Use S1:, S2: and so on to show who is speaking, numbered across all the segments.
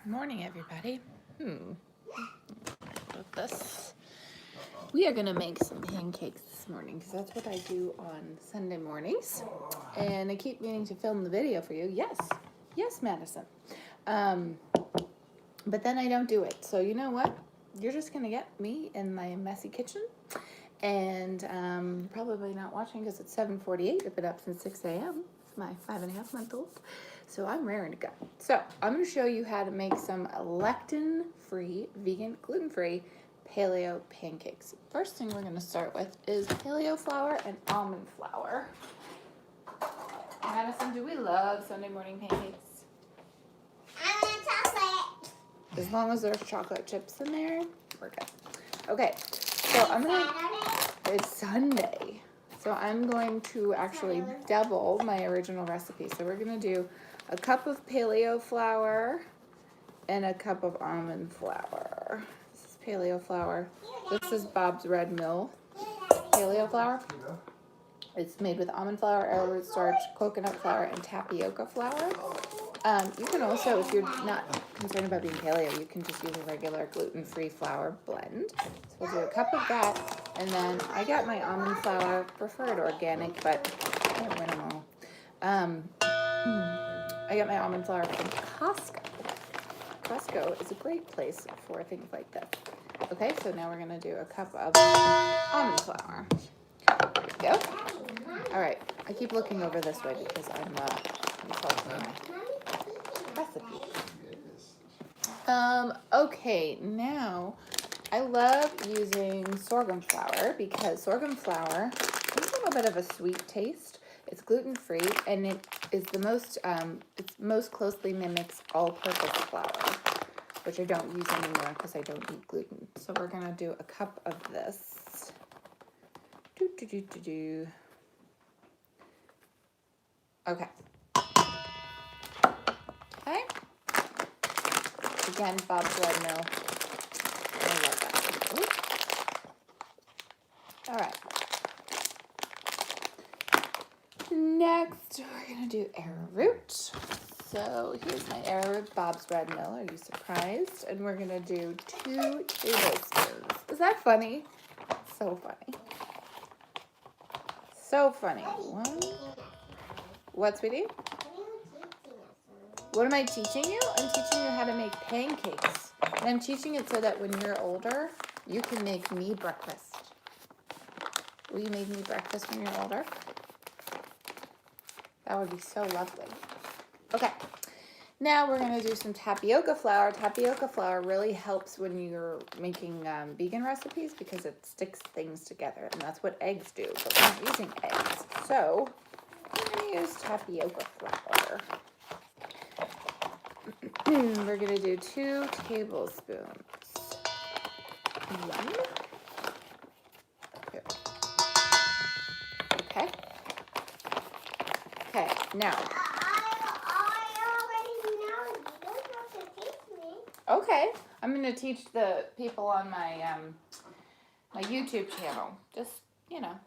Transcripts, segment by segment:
S1: Morning, everybody. With this, we are gonna make some pancakes this morning because that's what I do on Sunday mornings. And I keep meaning to film the video for you. Yes, Madison. But then I don't do it. So you know what? You're just gonna get me in my messy kitchen, and probably not watching because it's 7:48. I've been up since 6 a.m. It's my 5.5-month-old. So I'm raring to go. So I'm going to show you how to make some lectin-free, vegan, gluten-free paleo pancakes. First thing we're going to start with is paleo flour and almond flour. Madison, do we love Sunday morning pancakes?
S2: I want chocolate.
S1: As long as there's chocolate chips in there, we're good. Okay, so I'm going to... It's Sunday. So I'm going to actually double my original recipe. So we're going to do a cup of paleo flour and a cup of almond flour. This is paleo flour. This is Bob's Red Mill paleo flour. It's made with almond flour, arrowroot starch, coconut flour, and tapioca flour. You can also, if you're not concerned about being paleo, you can just use a regular gluten-free flour blend. So we'll do a cup of that, and then I got my almond flour, preferred organic, but I can't win them all. I got my almond flour from Costco. Costco is a great place for things like this. Okay, so now we're gonna do a cup of almond flour. There we go. All right, I keep looking over this way because I'm consulting my recipe. Okay, now I love using sorghum flour because sorghum flour has a little bit of a sweet taste. It's gluten-free, and it is the most, it most closely mimics all-purpose flour, which I don't use anymore because I don't eat gluten. So we're gonna do a cup of this. Okay. Okay. Again, Bob's Red Mill. I love that. Ooh. All right. Next, we're gonna do arrowroot. So here's my arrowroot, Bob's Red Mill. Are you surprised? And we're gonna do 2 tablespoons. Is that funny? So funny. So funny. What, sweetie? What am I teaching you? I'm teaching you how to make pancakes. And I'm teaching it so that when you're older, you can make me breakfast. Will you make me breakfast when you're older? That would be so lovely. Okay, now we're gonna do some tapioca flour. Tapioca flour really helps when you're making vegan recipes because it sticks things together, and that's what eggs do, but we're not using eggs. So I'm gonna use tapioca flour. We're gonna do 2 tablespoons. 1, 2. Okay. Okay, now.
S2: I already know. You don't have to teach me.
S1: Okay, I'm gonna teach the people on my my YouTube channel. Just, you know,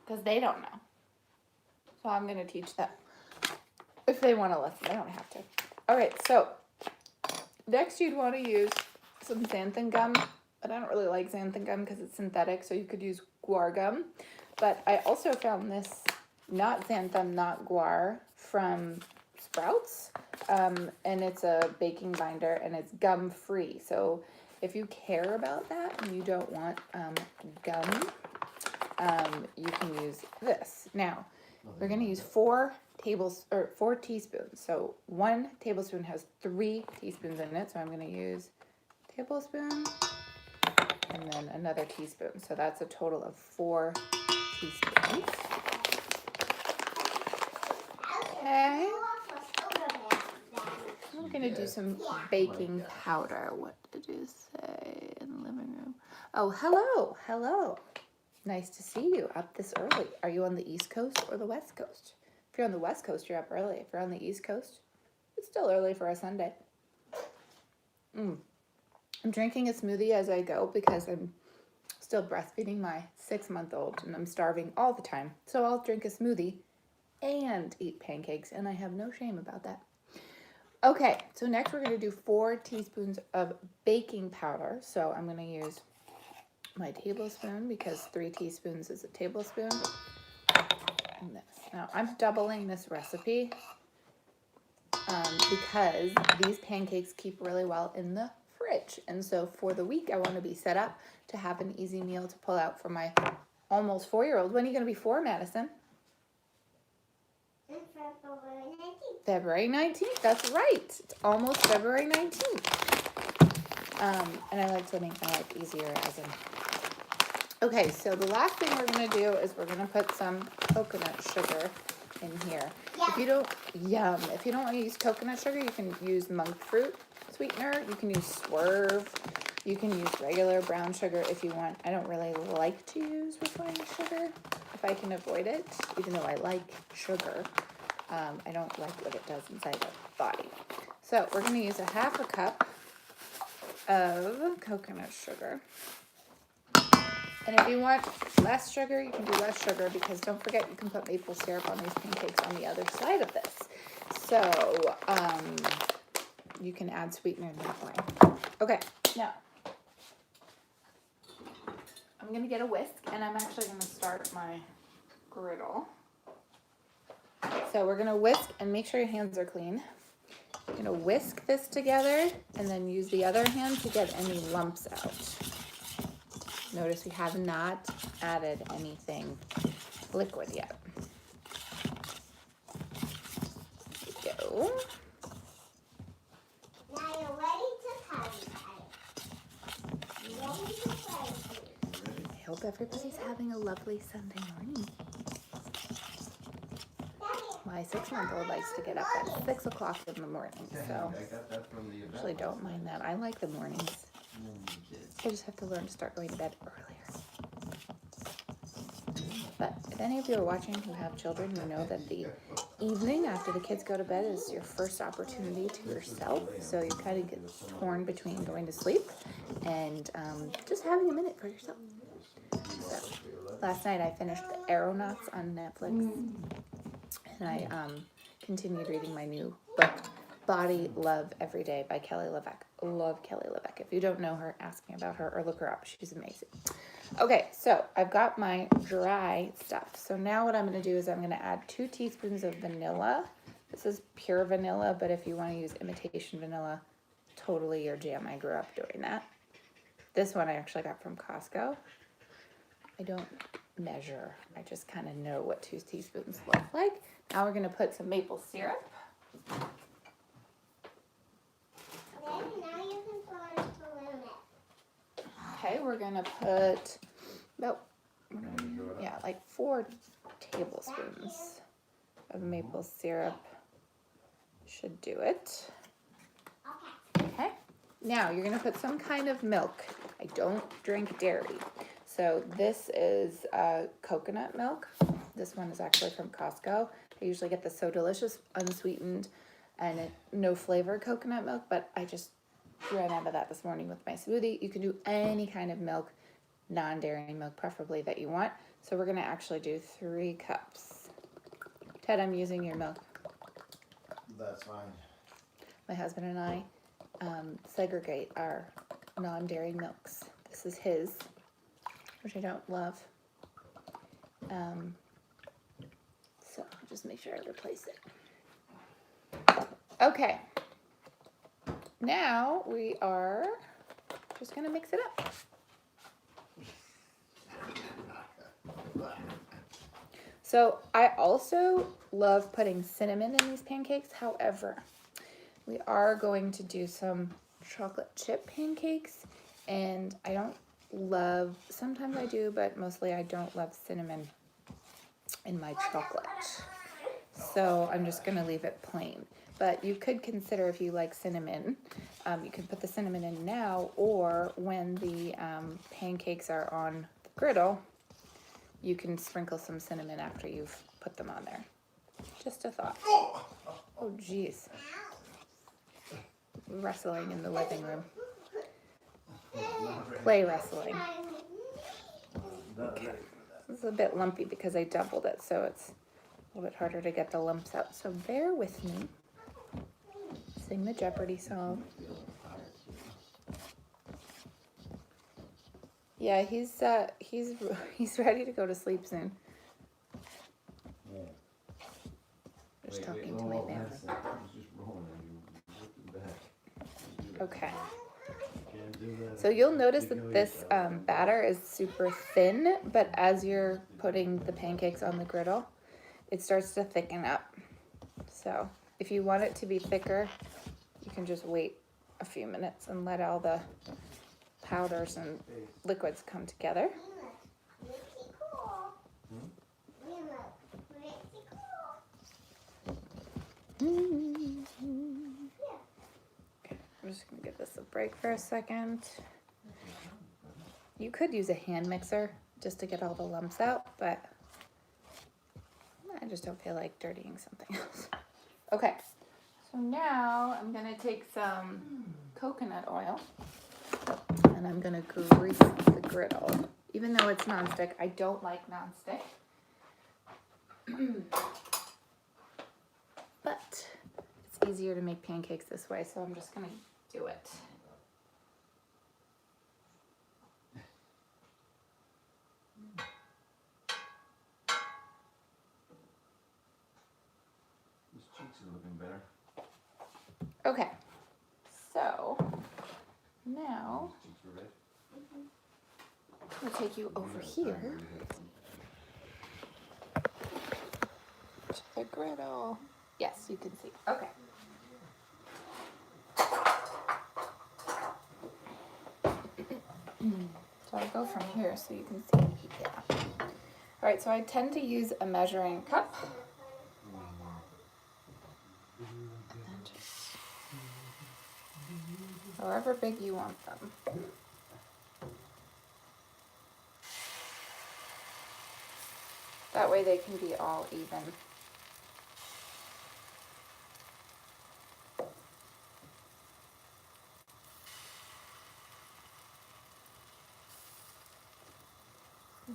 S1: because they don't know. So I'm gonna teach them. If they want to listen, they don't have to. All right, so next you'd want to use some xanthan gum. But I don't really like xanthan gum because it's synthetic, so you could use guar gum. But I also found this, not xanthan, not guar, from Sprouts. And it's a baking binder, and it's gum-free. So if you care about that and you don't want gum, you can use this. Now, we're going to use 4 teaspoons. So 1 tablespoon has 3 teaspoons in it. So I'm going to use a tablespoon and then another teaspoon. So that's a total of 4 teaspoons. Okay. I'm going to do some baking powder. What did you say in the living room? Oh, hello. Hello. Nice to see you up this early. Are you on the East Coast or the West Coast? If you're on the West Coast, you're up early. If you're on the East Coast, it's still early for a Sunday. I'm drinking a smoothie as I go because I'm still breastfeeding my 6-month-old and I'm starving all the time. So I'll drink a smoothie and eat pancakes, and I have no shame about that. Okay, so next we're going to do 4 teaspoons of baking powder. So I'm going to use my tablespoon because 3 teaspoons is a tablespoon. And this. Now I'm doubling this recipe because these pancakes keep really well in the fridge. And so for the week, I want to be set up to have an easy meal to pull out for my almost 4-year-old. When are you going to be 4, Madison?
S2: February 19th.
S1: February 19th. That's right. It's almost February 19th. And I like easier as in. Okay, so the last thing we're going to do is we're going to put some coconut sugar in here. If you don't want to use coconut sugar, you can use monk fruit sweetener. You can use Swerve. You can use regular brown sugar if you want. I don't really like to use refined sugar if I can avoid it, even though I like sugar. I don't like what it does inside the body. So we're going to use 1/2 cup of coconut sugar. And if you want less sugar, you can do less sugar because don't forget you can put maple syrup on these pancakes on the other side of this. So you can add sweetener that way. Okay, now I'm going to get a whisk and I'm actually going to start my griddle. So we're going to whisk and make sure your hands are clean. You're going to whisk this together and then use the other hand to get any lumps out. Notice we have not added anything liquid yet. There we go.
S2: Now you're ready to party. You're ready to party.
S1: I hope everybody's having a lovely Sunday morning. My 6-month-old likes to get up at 6 o'clock in the morning, so I actually don't mind that. I like the mornings. I just have to learn to start going to bed earlier. But if any of you are watching who have children, you know that the evening after the kids go to bed is your first opportunity to yourself. So you kind of get torn between going to sleep and just having a minute for yourself. So last night I finished the Arrowroot on Netflix. And I continued reading my new book, Body Love Every Day by Kelly LeVeque. Love Kelly LeVeque. If you don't know her, ask me about her or look her up. She's amazing. Okay, so I've got my dry stuff. So now what I'm going to do is I'm going to add 2 teaspoons of vanilla. This is pure vanilla, but if you want to use imitation vanilla, totally your jam. I grew up doing that. This one I actually got from Costco. I don't measure. I just kind of know what 2 teaspoons look like. Now we're going to put some maple syrup.
S2: Then now you can throw it into limit.
S1: Okay, we're going to put about, like 4 tablespoons of maple syrup. Should do it. Okay. Now you're going to put some kind of milk. I don't drink dairy. So this is coconut milk. This one is actually from Costco. I usually get the So Delicious unsweetened and no flavor coconut milk, but I just ran out of that this morning with my smoothie. You can do any kind of milk, non-dairy milk preferably that you want. So we're gonna actually do 3 cups. Ted, I'm using your milk.
S3: That's fine.
S1: My husband and I segregate our non-dairy milks. This is his, which I don't love. So just make sure I replace it. Okay. Now we are just gonna mix it up. So I also love putting cinnamon in these pancakes. However, we are going to do some chocolate chip pancakes, and I don't love, sometimes I do, but mostly I don't love cinnamon in my chocolate. So I'm just gonna leave it plain. But you could consider, if you like cinnamon, you can put the cinnamon in now, or when the pancakes are on the griddle, you can sprinkle some cinnamon after you've put them on there. Just a thought. Oh, geez. Wrestling in the living room. Play wrestling. Okay. This is a bit lumpy because I doubled it, so it's a little bit harder to get the lumps out. So bear with me. Sing the Jeopardy song. Yeah, he's ready to go to sleep soon.
S3: Yeah.
S1: Just talking to my man. Okay. So you'll notice that this batter is super thin, but as you're putting the pancakes on the griddle, it starts to thicken up. So if you want it to be thicker, you can just wait a few minutes and let all the powders and liquids come together. I'm just gonna give this a break for a second. You could use a hand mixer just to get all the lumps out, but I just don't feel like dirtying something else. Okay, so now I'm gonna take some coconut oil and I'm gonna grease the griddle. Even though it's nonstick, I don't like nonstick. But it's easier to make pancakes this way, so I'm just gonna do it.
S3: His cheeks are looking better.
S1: Okay, so now
S3: His cheeks were red.
S1: I'm gonna take you over here to the griddle. Yes, you can see. Okay. So I'll go from here so you can see. Yeah. All right, so I tend to use a measuring cup. And just however big you want them. That way they can be all even.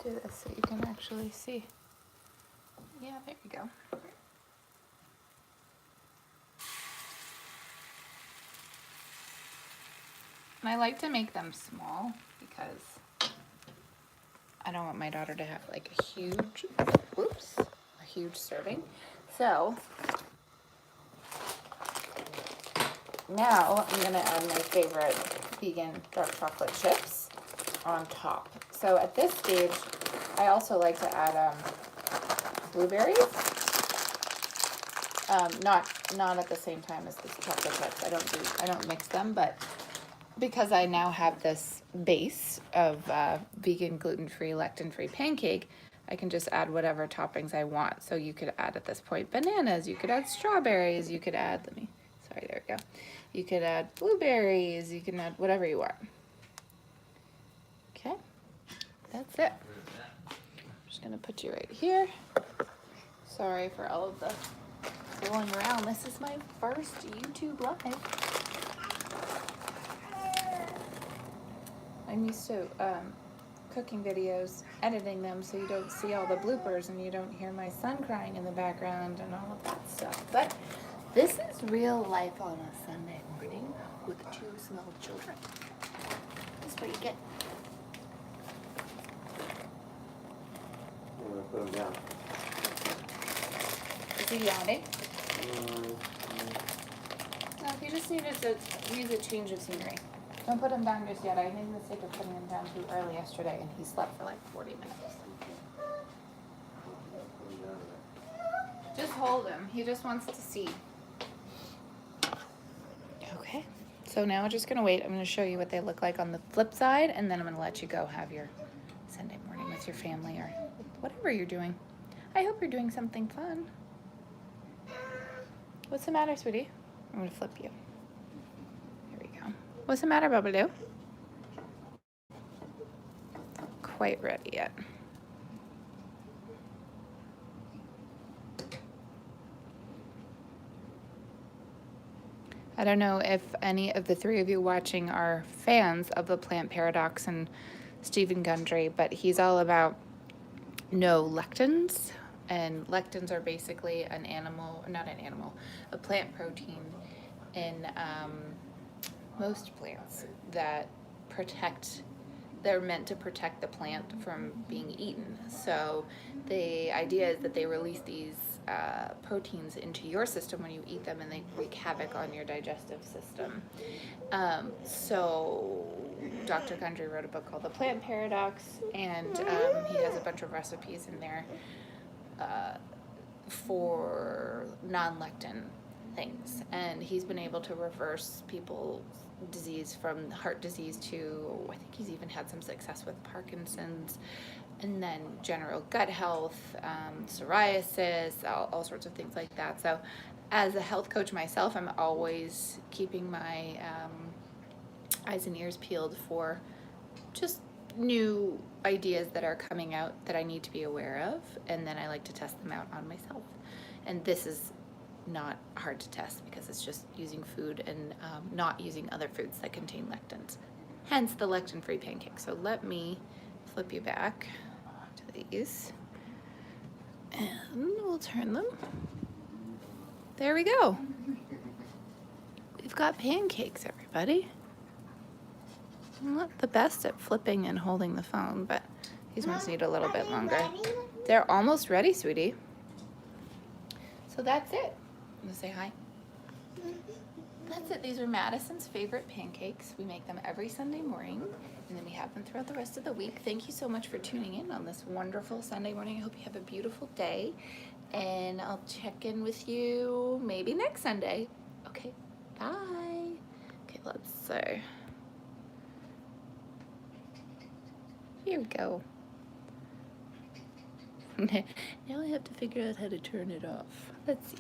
S1: Do this so you can actually see. Yeah, there you go. And I like to make them small because I don't want my daughter to have like a huge serving. So now I'm gonna add my favorite vegan dark chocolate chips on top. So at this stage, I also like to add blueberries. Not at the same time as the chocolate chips. I don't mix them, but because I now have this base of vegan, gluten-free, lectin-free pancake, I can just add whatever toppings I want. So you could add at this point bananas, you could add strawberries, you could add, there we go. You could add blueberries, you can add whatever you want. Okay, that's it. I'm just gonna put you right here. Sorry for all of the rolling around. This is my first YouTube live. I'm used to cooking videos, editing them so you don't see all the bloopers and you don't hear my son crying in the background and all of that stuff. But this is real life on a Sunday morning with 2 small children. That's what you get.
S3: I'm gonna put them down.
S1: Is he yawning? No, he just needed to use a change of scenery. Don't put him down just yet. I made the mistake of putting him down too early yesterday and he slept for like 40 minutes. Just hold him. He just wants to see. Okay. So now we're just going to wait. I'm going to show you what they look like on the flip side and then I'm going to let you go have your Sunday morning with your family or whatever you're doing. I hope you're doing something fun. What's the matter, sweetie? I'm going to flip you. Here we go. What's the matter, Babaloo? Quite ready yet. I don't know if any of the 3 of you watching are fans of the Plant Paradox and Stephen Gundry, but he's all about no lectins. And lectins are basically a plant protein in most plants that they're meant to protect the plant from being eaten. So the idea is that they release these proteins into your system when you eat them, and they wreak havoc on your digestive system. So Dr. Gundry wrote a book called The Plant Paradox, and he has a bunch of recipes in there for non-lectin things, and he's been able to reverse people's disease from heart disease to, I think he's even had some success with Parkinson's, and then general gut health, psoriasis, all sorts of things like that. So as a health coach myself, I'm always keeping my eyes and ears peeled for just new ideas that are coming out that I need to be aware of, and then I like to test them out on myself. And this is not hard to test because it's just using food and not using other foods that contain lectins, hence the lectin-free pancake. So let me flip you back to these, and we'll turn them. There we go. We've got pancakes, everybody. I'm not the best at flipping and holding the phone, but these ones need a little bit longer. They're almost ready, sweetie. So that's it. I'm gonna say hi. That's it. These are Madison's favorite pancakes. We make them every Sunday morning, and then we have them throughout the rest of the week. Thank you so much for tuning in on this wonderful Sunday morning. I hope you have a beautiful day, and I'll check in with you maybe next Sunday. Okay, bye. Okay, let's see. Here we go. Now I have to figure out how to turn it off. Let's see.